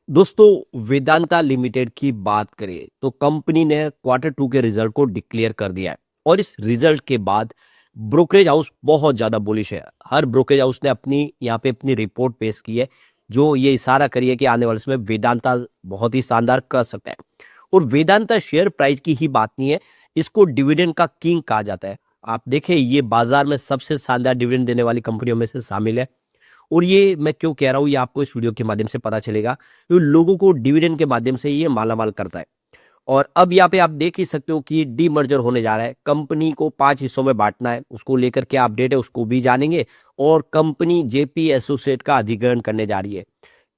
दोस्तों, वेदांता लिमिटेड की बात करें तो कंपनी ने क्वार्टर टू के रिजल्ट को डिक्लेयर कर दिया है और इस रिजल्ट के बाद ब्रोकरेज हाउस बहुत ज्यादा बुलिश है। हर ब्रोकरेज हाउस ने अपनी रिपोर्ट पेश की है जो ये इशारा करी है कि आने वाले समय वेदांता बहुत ही शानदार कर सकता है। और वेदांता शेयर प्राइस की ही बात नहीं है, इसको डिविडेंड का किंग कहा जाता है। आप देखें, ये बाजार में सबसे शानदार डिविडेंड देने वाली कंपनियों में से शामिल है। और ये मैं क्यों कह रहा हूँ, ये आपको इस वीडियो के माध्यम से पता चलेगा। तो लोगों को डिविडेंड के माध्यम से ये मालामाल करता है। और अब यहाँ पे आप देख ही सकते हो कि डीमर्जर होने जा रहा है, कंपनी को 5 हिस्सों में बांटना है। उसको लेकर क्या अपडेट है उसको भी जानेंगे। और कंपनी जेपी एसोसिएट का अधिग्रहण करने जा रही है।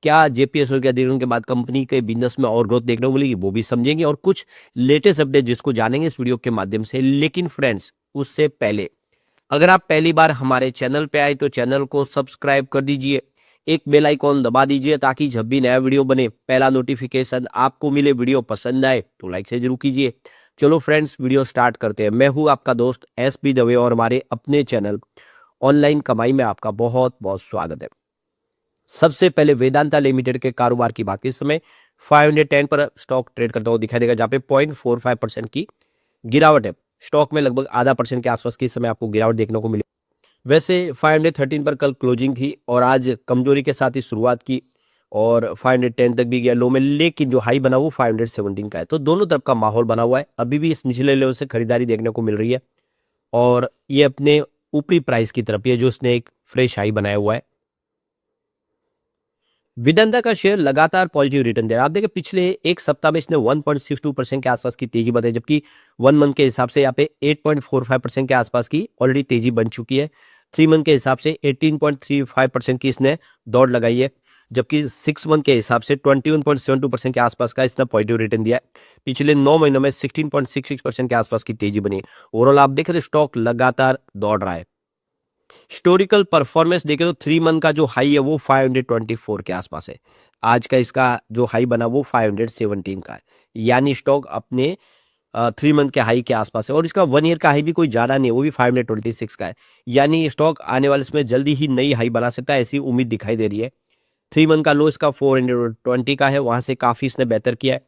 क्या जेपी एसोसिएट के अधिग्रहण के बाद कंपनी के बिजनेस में और ग्रोथ देखने को मिलेगी वो भी समझेंगे, और कुछ लेटेस्ट अपडेट जिसको जानेंगे इस वीडियो के माध्यम से। लेकिन फ्रेंड्स, उससे पहले अगर आप पहली बार हमारे चैनल पे आए तो चैनल को सब्सक्राइब कर दीजिए, एक बेल आइकॉन दबा दीजिए ताकि जब भी नया वीडियो बने पहला नोटिफिकेशन आपको मिले। वीडियो पसंद आए तो लाइक से जरूर कीजिए। चलो फ्रेंड्स, वीडियो स्टार्ट करते हैं। मैं हूं आपका दोस्त एस पी दवे और हमारे अपने चैनल ऑनलाइन कमाई में आपका बहुत बहुत स्वागत है। सबसे पहले वेदांता लिमिटेड के कारोबार की बात की। इस समय 510 पर स्टॉक ट्रेड करता हुआ दिखाई देगा, जहां पे 0.45% की गिरावट है। स्टॉक में लगभग आधा परसेंट के आसपास की इस समय आपको गिरावट देखने को मिली। वैसे 513 पर कल क्लोजिंग थी और आज कमजोरी के साथ ही शुरुआत की और 510 तक भी गया लो में, लेकिन जो हाई बना वो 517 का है। तो दोनों तरफ का माहौल बना हुआ है। अभी भी इस निचले लेवल से खरीदारी देखने को मिल रही है और ये अपने ऊपरी प्राइस की तरफ है जो उसने एक फ्रेश हाई बनाया हुआ है। वेदांता का शेयर लगातार पॉजिटिव रिटर्न दे रहा है। आप देखिए, पिछले एक सप्ताह में इसने 1.62% के आसपास की तेजी बताई, जबकि 1 मंथ के हिसाब से यहाँ पे 8.45% के आसपास की ऑलरेडी तेजी बन चुकी है। 3 मंथ के हिसाब से 18.35% की इसने दौड़ लगाई है, जबकि 6 मंथ के हिसाब से 21.72% के आसपास का इसने पॉजिटिव रिटर्न दिया है। पिछले 9 महीनों में 16.66% के आसपास की तेजी बनी है। ओवरऑल आप देखें तो स्टॉक लगातार दौड़ रहा है। हिस्टोरिकल परफॉर्मेंस देखें तो 3 मंथ का जो हाई है वो 524 के आसपास है। आज का इसका जो हाई बना वो 517 का है। यानी स्टॉक अपने 3 मंथ के हाई के आसपास है और इसका 1 ईयर का हाई भी कोई ज्यादा नहीं है, वो भी 526 का है। यानी स्टॉक आने वाले समय जल्दी ही नई हाई बना सकता है, ऐसी उम्मीद दिखाई दे रही है। 3 मंथ का लो इसका 420 का है, वहां से काफी इसने बेहतर किया है।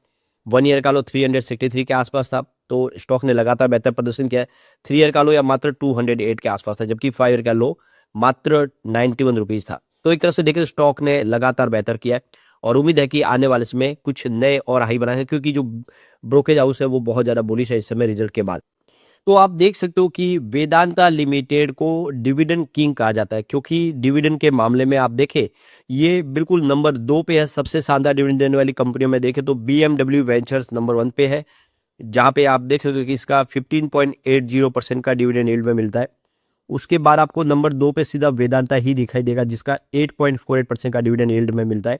1 ईयर का लो 363 के आसपास था, तो स्टॉक ने लगातार बेहतर प्रदर्शन किया है। 3 ईयर का लो या मात्र 208 के आसपास था, जबकि 5 ईयर का लो मात्र 91 रुपीज था। तो एक तरह से देखें तो स्टॉक ने लगातार बेहतर किया है और उम्मीद है कि आने वाले समय कुछ नए और हाई बनाए, क्योंकि जो ब्रोकेज हाउस है वो बहुत ज्यादा बुलिश है इस समय रिजल्ट के बाद। तो आप देख सकते हो कि वेदांता लिमिटेड को डिविडेंड किंग कहा जाता है, क्योंकि डिविडेंड के मामले में आप देखें ये बिल्कुल नंबर 2 पे है। सबसे शानदार डिविडेंड देने वाली कंपनियों में देखें तो बीएमडब्ल्यू वेंचर्स नंबर 1 पे है, जहां पे आप देख सकते हो कि इसका 15.80% का डिविडेंड यील्ड में मिलता है। उसके बाद आपको नंबर 2 पे सीधा वेदांता ही दिखाई देगा, जिसका 8.48% का डिविडेंड यील्ड में मिलता है।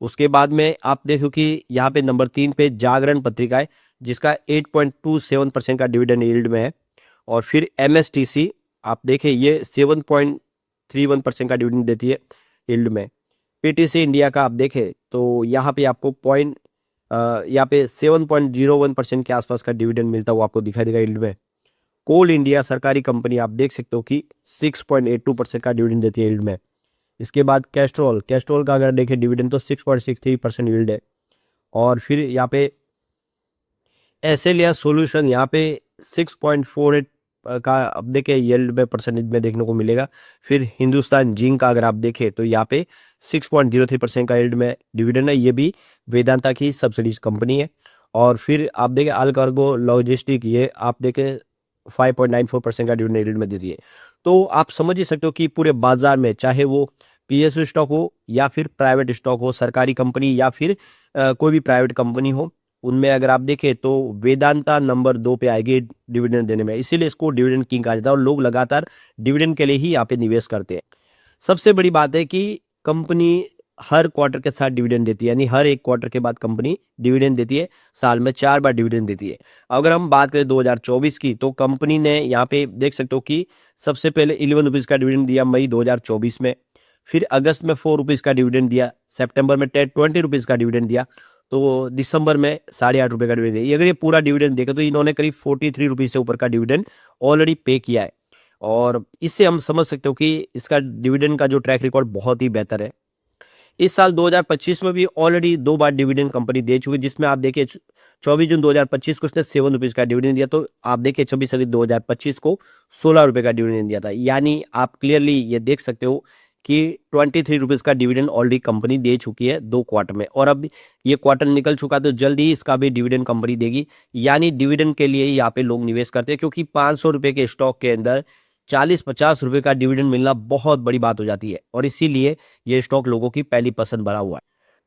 उसके बाद में आप देखो कि यहाँ पे नंबर 3 पे जागरण पत्रिका है, जिसका 8.27% का डिविडेंड यील्ड में है। और फिर एमएसटीसी आप देखें ये 7.31% का डिविडेंड देती है यील्ड में। पीटीसी इंडिया का आप देखें तो यहाँ पे आपको यहाँ पे 7.01% के आसपास का डिविडेंड मिलता है, वो आपको दिखाई देगा यील्ड में। कोल इंडिया सरकारी कंपनी आप देख सकते हो कि 6.82% का डिविडेंड देती है यील्ड में। इसके बाद कैस्ट्रॉल कैस्ट्रॉल का अगर देखें डिविडेंड तो 6.63% यील्ड है। और फिर यहाँ पे एसएल या सोल्यूशन यहाँ पे 6.48 का अब देखें यील्ड में परसेंटेज में देखने को मिलेगा। फिर हिंदुस्तान जिंक का अगर आप देखें तो यहाँ पे 6.03% का यील्ड में डिविडेंड है, ये भी वेदांता की सब्सिडीज कंपनी है। और फिर आप देखें अल कार्गो लॉजिस्टिक, ये आप देखें 5.94% का डिविडेंड यील्ड में देती है। तो आप समझ ही सकते हो कि पूरे बाजार में चाहे वो पीएसयू स्टॉक हो या फिर प्राइवेट स्टॉक हो, सरकारी कंपनी या फिर कोई भी प्राइवेट कंपनी हो, उनमें अगर आप देखें तो वेदांता नंबर 2 पे आएगी डिविडेंड देने में। इसीलिए इसको डिविडेंड किंग कहा जाता है और लोग लगातार डिविडेंड के लिए ही यहाँ पे निवेश करते हैं। सबसे बड़ी बात है कि कंपनी हर क्वार्टर के साथ डिविडेंड देती है, यानी हर एक क्वार्टर के बाद कंपनी डिविडेंड देती है। साल में 4 बार डिविडेंड देती है। अगर हम बात करें 2024 की तो कंपनी ने यहाँ पे देख सकते हो कि सबसे पहले 11 रुपीज का डिविडेंड दिया मई 2024 में। फिर अगस्त में 4 रुपीज का डिविडेंड दिया। सितंबर में 20 रुपीज का डिविडेंड दिया। तो दिसंबर में 8.5 रुपए का डिविडेंड दिया। अगर ये पूरा डिविडेंड देखें तो इन्होंने करीब 43 रुपीज से ऊपर का डिविडेंड ऑलरेडी पे किया है। और इससे हम समझ सकते हो कि इसका डिविडेंड का जो ट्रैक रिकॉर्ड बहुत ही बेहतर है। इस साल 2025 में भी ऑलरेडी 2 बार डिविडेंड कंपनी दे चुकी है, जिसमें आप देखिए 24 जून 2025 को उसने 7 रुपीज़ का डिविडेंड दिया, तो आप देखिए 26 अगस्त 2025 को 16 रुपये का डिविडेंड दिया था। यानी आप क्लियरली ये देख सकते हो कि 23 रुपीज़ का डिविडेंड ऑलरेडी कंपनी दे चुकी है 2 क्वार्टर में, और अब ये क्वार्टर निकल चुका है तो जल्द ही इसका भी डिविडेंड कंपनी देगी। यानी डिविडेंड के लिए ही यहाँ पे लोग निवेश करते हैं, क्योंकि 500 रुपये के स्टॉक के अंदर 40-50 रुपये का डिविडेंड मिलना बहुत बड़ी बात हो जाती है, और इसीलिए ये स्टॉक लोगों की पहली पसंद बना हुआ है।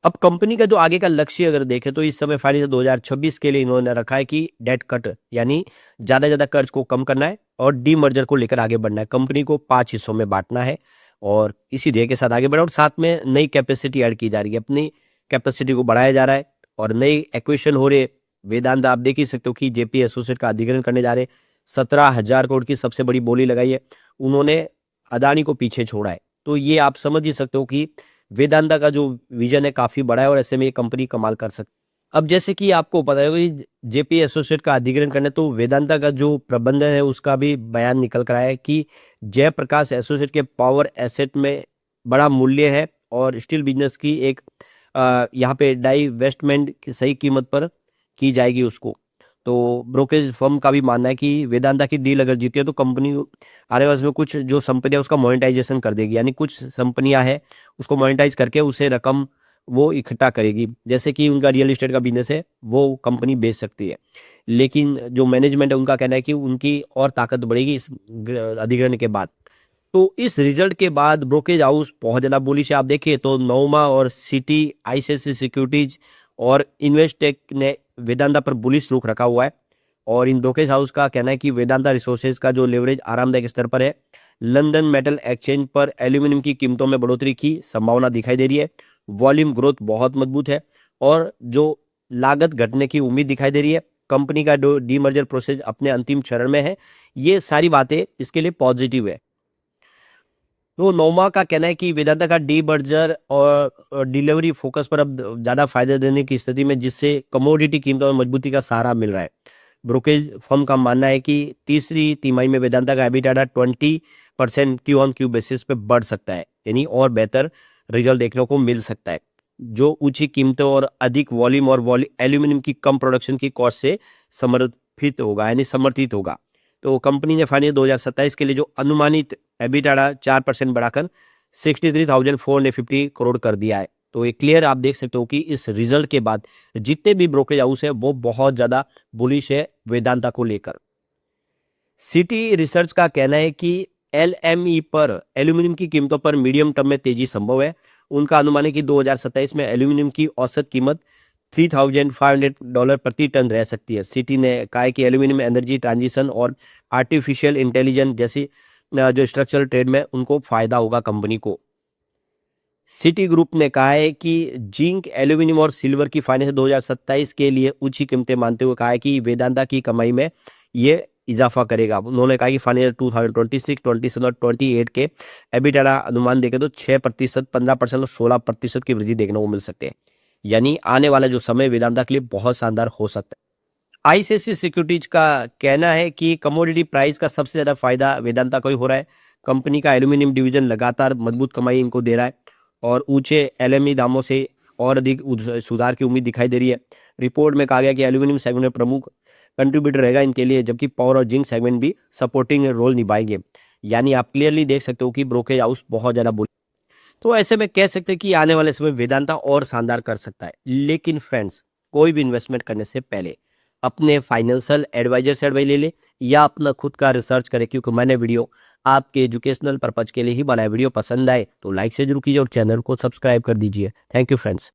अब कंपनी का जो आगे का लक्ष्य अगर देखें तो इस समय फाइनेंशियल 2026 के लिए इन्होंने रखा है कि डेट कट, यानी ज़्यादा से ज़्यादा कर्ज को कम करना है और डीमर्जर को लेकर आगे बढ़ना है। कंपनी को 5 हिस्सों में बांटना है और इसी ध्येय के साथ आगे बढ़ा, और साथ में नई कैपेसिटी ऐड की जा रही है, अपनी कैपेसिटी को बढ़ाया जा रहा है और नई एक्विजिशन हो रही है। वेदांता आप देख ही सकते हो कि जेपी एसोसिएट का अधिग्रहण करने जा रहे हैं। 17,000 करोड़ की सबसे बड़ी बोली लगाई है उन्होंने, अदानी को पीछे छोड़ा है। तो ये आप समझ ही सकते हो कि वेदांता का जो विजन है काफी बड़ा है और ऐसे में ये कंपनी कमाल कर सकती है। अब जैसे कि आपको पता है कि जेपी एसोसिएट का अधिग्रहण करने, तो वेदांता का जो प्रबंधन है उसका भी बयान निकल कर आया है कि जयप्रकाश एसोसिएट के पावर एसेट में बड़ा मूल्य है और स्टील बिजनेस की एक यहाँ पे डाइवेस्टमेंट की सही कीमत पर की जाएगी उसको। तो ब्रोकरेज फर्म का भी मानना है कि वेदांता की डील अगर जीती है तो कंपनी आने वाले में कुछ जो संपत्ति है उसका मोनेटाइजेशन कर देगी, यानी कुछ संपत्तियां है उसको मोनेटाइज करके उसे रकम वो इकट्ठा करेगी। जैसे कि उनका रियल एस्टेट का बिजनेस है वो कंपनी बेच सकती है, लेकिन जो मैनेजमेंट है उनका कहना है कि उनकी और ताकत बढ़ेगी इस अधिग्रहण के बाद। तो इस रिजल्ट के बाद ब्रोकरेज हाउस बहुत ज़्यादा बुलिश है। आप देखिए तो नोमा और सिटी, आईसीआईसीआई सिक्योरिटीज और इन्वेस्टेक ने वेदांता पर बुलिश रुख रखा हुआ है, और इन ब्रोकरेज हाउस का कहना है कि वेदांता रिसोर्सेज का जो लेवरेज आरामदायक स्तर पर है। लंदन मेटल एक्सचेंज पर एल्यूमिनियम की कीमतों में बढ़ोतरी की संभावना दिखाई दे रही है। वॉल्यूम ग्रोथ बहुत मजबूत है और जो लागत घटने की उम्मीद दिखाई दे रही है। कंपनी का जो डीमर्जर प्रोसेस अपने अंतिम चरण में है। ये सारी बातें इसके लिए पॉजिटिव है। तो नोमा का कहना है कि वेदांता का डीमर्जर और डिलीवरी फोकस पर अब ज़्यादा फायदा देने की स्थिति में, जिससे कमोडिटी कीमतों में मजबूती का सहारा मिल रहा है। ब्रोकरेज फर्म का मानना है कि तीसरी तिमाही में वेदांता का एबिटाडा 20% क्यू ऑन क्यू बेसिस पे बढ़ सकता है, यानी और बेहतर रिजल्ट देखने को मिल सकता है, जो ऊंची कीमतों और अधिक वॉल्यूम और एल्यूमिनियम की कम प्रोडक्शन की कॉस्ट से समर्थित होगा, यानी समर्थित होगा। तो कंपनी ने फाइनेंस 2027 के लिए जो अनुमानित एबिटाडा 4% बढ़ाकर 63,450 करोड़ कर दिया है। तो ये क्लियर आप देख सकते हो कि इस रिजल्ट के बाद जितने भी ब्रोकरेज हाउस है वो बहुत ज्यादा बुलिश है वेदांता को लेकर। सिटी रिसर्च का कहना है कि एलएमई पर एल्यूमिनियम की कीमतों पर मीडियम टर्म में तेजी संभव है। उनका अनुमान है कि 2027 में एल्यूमिनियम की औसत कीमत $3,500 प्रति टन रह सकती है। सिटी ने कहा है कि एल्यूमिनियम एनर्जी ट्रांजिशन और आर्टिफिशियल इंटेलिजेंस जैसी जो स्ट्रक्चरल ट्रेड में उनको फायदा होगा कंपनी को। सिटी ग्रुप ने कहा है कि जिंक, एल्यूमिनियम और सिल्वर की फाइनेंस 2027 के लिए ऊंची कीमतें मानते हुए कहा है कि वेदांता की कमाई में ये इजाफा करेगा। उन्होंने कहा कि फाइनेंशियल 2026, 27 और 28 के एबिटाडा अनुमान देखें तो 6%, 15% और 16% की वृद्धि देखने को मिल सकते हैं। यानी आने वाला जो समय वेदांता के लिए बहुत शानदार हो सकता है। आईसीआईसीआई सिक्योरिटीज का कहना है कि कमोडिटी प्राइस का सबसे ज्यादा फायदा वेदांता को ही हो रहा है। कंपनी का एल्यूमिनियम डिवीजन लगातार मजबूत कमाई इनको दे रहा है और ऊंचे एलएमई दामों से और अधिक सुधार की उम्मीद दिखाई दे रही है। रिपोर्ट में कहा गया कि एल्यूमिनियम सेगमेंट में प्रमुख कंट्रीब्यूटर रहेगा इनके लिए, जबकि पावर और जिंक सेगमेंट भी सपोर्टिंग रोल निभाएंगे। यानी आप क्लियरली देख सकते हो कि ब्रोकरेज हाउस बहुत ज्यादा बुल, तो ऐसे में कह सकते हैं कि आने वाले समय वेदांता और शानदार कर सकता है। लेकिन फ्रेंड्स, कोई भी इन्वेस्टमेंट करने से पहले अपने फाइनेंशियल एडवाइजर से एडवाइस ले ले या अपना खुद का रिसर्च करें, क्योंकि मैंने वीडियो आपके एजुकेशनल पर्पज के लिए ही बनाया। वीडियो पसंद आए तो लाइक से जरूर कीजिए और चैनल को सब्सक्राइब कर दीजिए। Thank you friends.